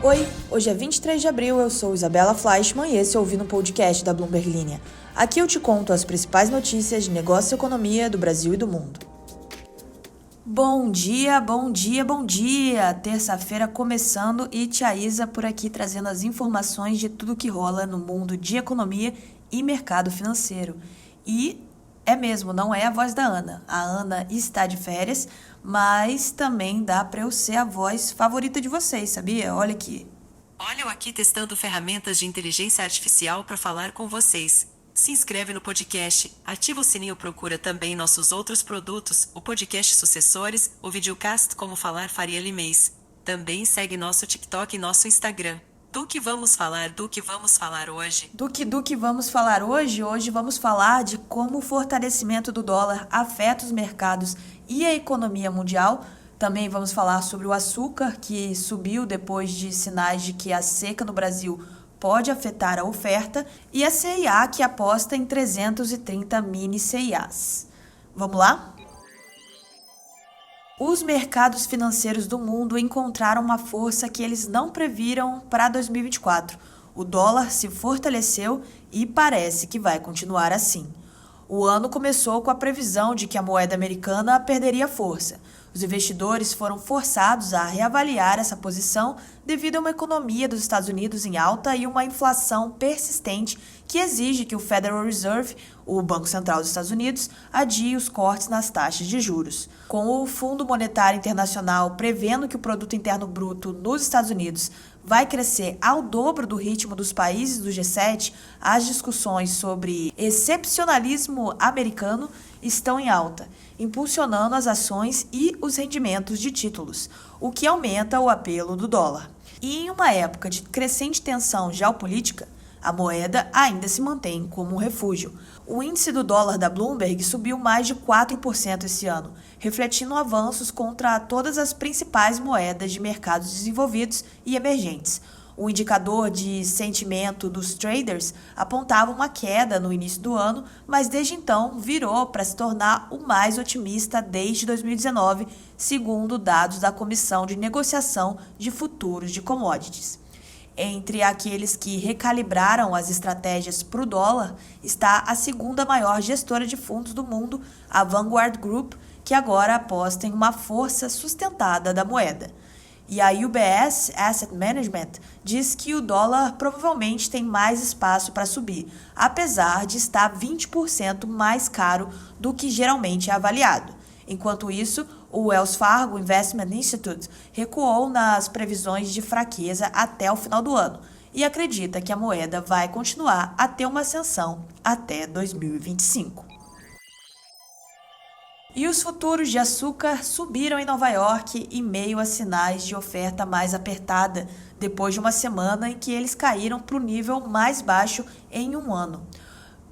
Oi, hoje é 23 de abril, eu sou Isabela Fleischmann e esse é o Ouvindo Podcast da Bloomberg Linha. Aqui eu te conto as principais notícias de negócio e economia do Brasil e do mundo. Bom dia, bom dia, bom dia! Terça-feira começando e Tia Isa por aqui trazendo as informações de tudo que rola no mundo de economia e mercado financeiro. E é mesmo, não é a voz da Ana. A Ana está de férias, mas também dá para eu ser a voz favorita de vocês, sabia? Olha aqui. Olha eu aqui testando ferramentas de inteligência artificial para falar com vocês. Se inscreve no podcast, ativa o sininho, procura também nossos outros produtos, o podcast Sucessores, o videocast Como Falar Faria Limês. Também segue nosso TikTok e nosso Instagram. Do que vamos falar hoje? Do que vamos falar hoje? Hoje vamos falar de como o fortalecimento do dólar afeta os mercados e a economia mundial. Também vamos falar sobre o açúcar, que subiu depois de sinais de que a seca no Brasil pode afetar a oferta, e a CIA, que aposta em 330 mini CIAs. Vamos lá? Os mercados financeiros do mundo encontraram uma força que eles não previram para 2024. O dólar se fortaleceu e parece que vai continuar assim. O ano começou com a previsão de que a moeda americana perderia força. Os investidores foram forçados a reavaliar essa posição devido a uma economia dos Estados Unidos em alta e uma inflação persistente que exige que o Federal Reserve, o Banco Central dos Estados Unidos, adie os cortes nas taxas de juros. Com o Fundo Monetário Internacional prevendo que o Produto Interno Bruto nos Estados Unidos vai crescer ao dobro do ritmo dos países do G7, as discussões sobre excepcionalismo americano estão em alta, impulsionando as ações e os rendimentos de títulos, o que aumenta o apelo do dólar. E em uma época de crescente tensão geopolítica, a moeda ainda se mantém como um refúgio. O índice do dólar da Bloomberg subiu mais de 4% esse ano, refletindo avanços contra todas as principais moedas de mercados desenvolvidos e emergentes. O indicador de sentimento dos traders apontava uma queda no início do ano, mas desde então virou para se tornar o mais otimista desde 2019, segundo dados da Comissão de Negociação de Futuros de Commodities. Entre aqueles que recalibraram as estratégias para o dólar está a segunda maior gestora de fundos do mundo, a Vanguard Group, que agora aposta em uma força sustentada da moeda. E a UBS Asset Management diz que o dólar provavelmente tem mais espaço para subir, apesar de estar 20% mais caro do que geralmente é avaliado. Enquanto isso, o Wells Fargo Investment Institute recuou nas previsões de fraqueza até o final do ano e acredita que a moeda vai continuar a ter uma ascensão até 2025. E os futuros de açúcar subiram em Nova York em meio a sinais de oferta mais apertada, depois de uma semana em que eles caíram para o nível mais baixo em um ano.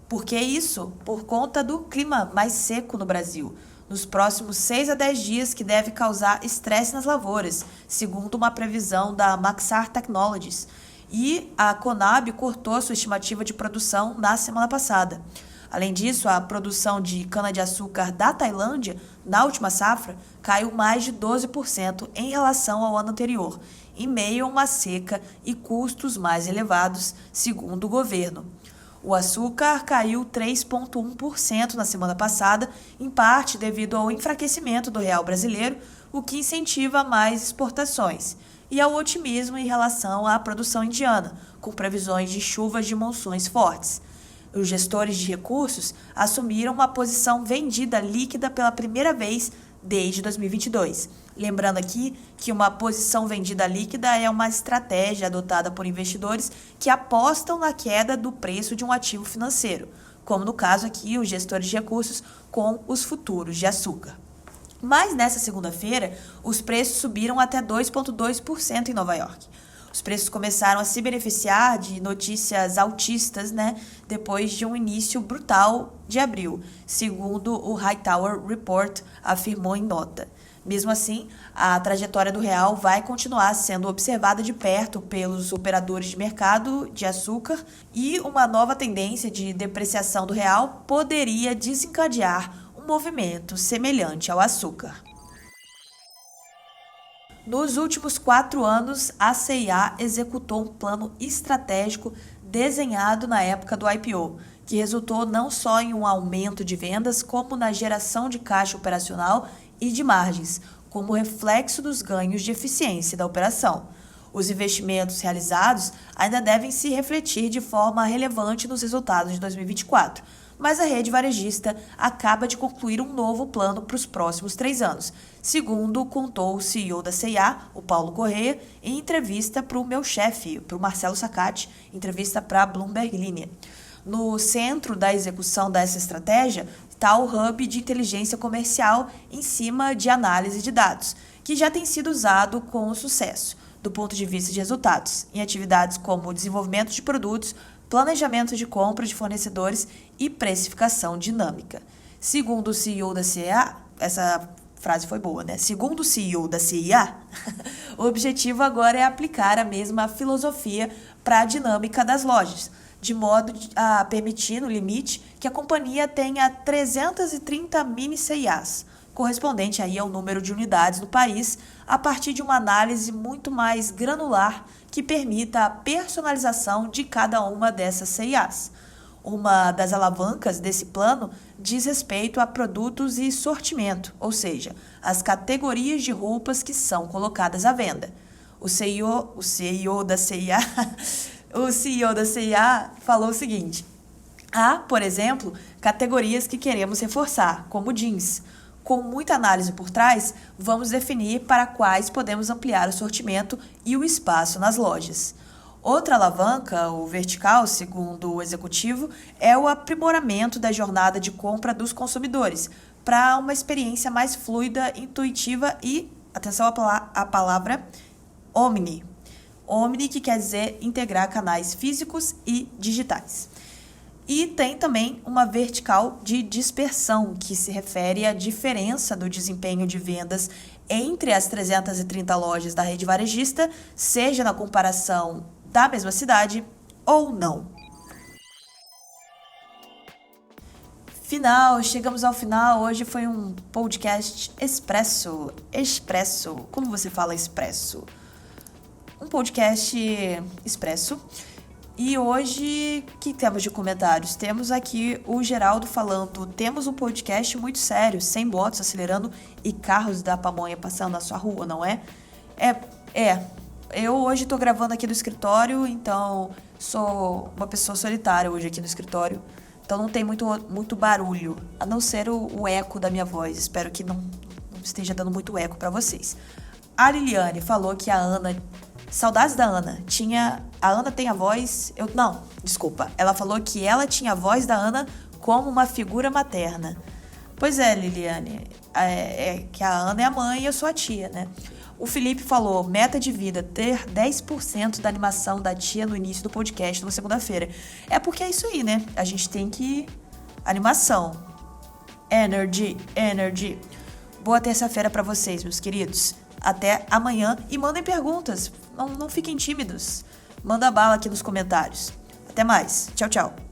Por que isso? Por conta do clima mais seco no Brasil, nos próximos 6 a 10 dias, que deve causar estresse nas lavouras, segundo uma previsão da Maxar Technologies. E a Conab cortou sua estimativa de produção na semana passada. Além disso, a produção de cana-de-açúcar da Tailândia, na última safra, caiu mais de 12% em relação ao ano anterior, em meio a uma seca e custos mais elevados, segundo o governo. O açúcar caiu 3,1% na semana passada, em parte devido ao enfraquecimento do real brasileiro, o que incentiva mais exportações, e ao otimismo em relação à produção indiana, com previsões de chuvas de monções fortes. Os gestores de recursos assumiram uma posição vendida líquida pela primeira vez desde 2022. Lembrando aqui que uma posição vendida líquida é uma estratégia adotada por investidores que apostam na queda do preço de um ativo financeiro, como no caso aqui os gestores de recursos com os futuros de açúcar. Mas nessa segunda-feira, os preços subiram até 2,2% em Nova York. Os preços começaram a se beneficiar de notícias altistas, depois de um início brutal de abril, segundo o Hightower Report afirmou em nota. Mesmo assim, a trajetória do real vai continuar sendo observada de perto pelos operadores de mercado de açúcar e uma nova tendência de depreciação do real poderia desencadear um movimento semelhante ao açúcar. Nos últimos 4 anos, a C&A executou um plano estratégico desenhado na época do IPO, que resultou não só em um aumento de vendas, como na geração de caixa operacional e de margens, como reflexo dos ganhos de eficiência da operação. Os investimentos realizados ainda devem se refletir de forma relevante nos resultados de 2024, mas a rede varejista acaba de concluir um novo plano para os próximos 3 anos, segundo contou o CEO da C&A, o Paulo Corrêa, em entrevista para o meu chefe, para o Marcelo Sacati, entrevista para a Bloomberg Linha. No centro da execução dessa estratégia está o Hub de Inteligência Comercial em cima de análise de dados, que já tem sido usado com sucesso, do ponto de vista de resultados, em atividades como desenvolvimento de produtos, planejamento de compra de fornecedores e precificação dinâmica. Segundo o CEO da C&A, essa frase foi boa, né? Segundo o CEO da C&A, o objetivo agora é aplicar a mesma filosofia para a dinâmica das lojas, de modo a permitir, no limite, que a companhia tenha 330 mini C&As, correspondente aí ao número de unidades no país, a partir de uma análise muito mais granular que permita a personalização de cada uma dessas C&As. Uma das alavancas desse plano diz respeito a produtos e sortimento, ou seja, as categorias de roupas que são colocadas à venda. O CEO da C&A falou o seguinte: há, por exemplo, categorias que queremos reforçar, como jeans. Com muita análise por trás, vamos definir para quais podemos ampliar o sortimento e o espaço nas lojas. Outra alavanca, o vertical, segundo o executivo, é o aprimoramento da jornada de compra dos consumidores para uma experiência mais fluida, intuitiva e, atenção à palavra, omni. Omni, que quer dizer integrar canais físicos e digitais. E tem também uma vertical de dispersão, que se refere à diferença do desempenho de vendas entre as 330 lojas da rede varejista, seja na comparação da mesma cidade ou não. Chegamos ao final. Hoje foi um podcast expresso. Como você fala expresso? Um podcast expresso. E hoje, o que temos de comentários? Temos aqui o Geraldo falando: temos um podcast muito sério, sem motos acelerando e carros da pamonha passando na sua rua, não é? Eu hoje tô gravando aqui do escritório, então sou uma pessoa solitária hoje aqui no escritório. Então não tem muito barulho, a não ser o eco da minha voz. Espero que não esteja dando muito eco para vocês. A Liliane falou que a Ana... Saudades da Ana. A Ana tem a voz... Ela falou que ela tinha a voz da Ana como uma figura materna. Pois é, Liliane. Que a Ana é a mãe e eu sou a tia, né? O Felipe falou: meta de vida, ter 10% da animação da tia no início do podcast, numa segunda-feira. É porque é isso aí, né? A gente tem que... Animação. Energy. Boa terça-feira pra vocês, meus queridos. Até amanhã e mandem perguntas. Não fiquem tímidos. Manda bala aqui nos comentários. Até mais. Tchau, tchau.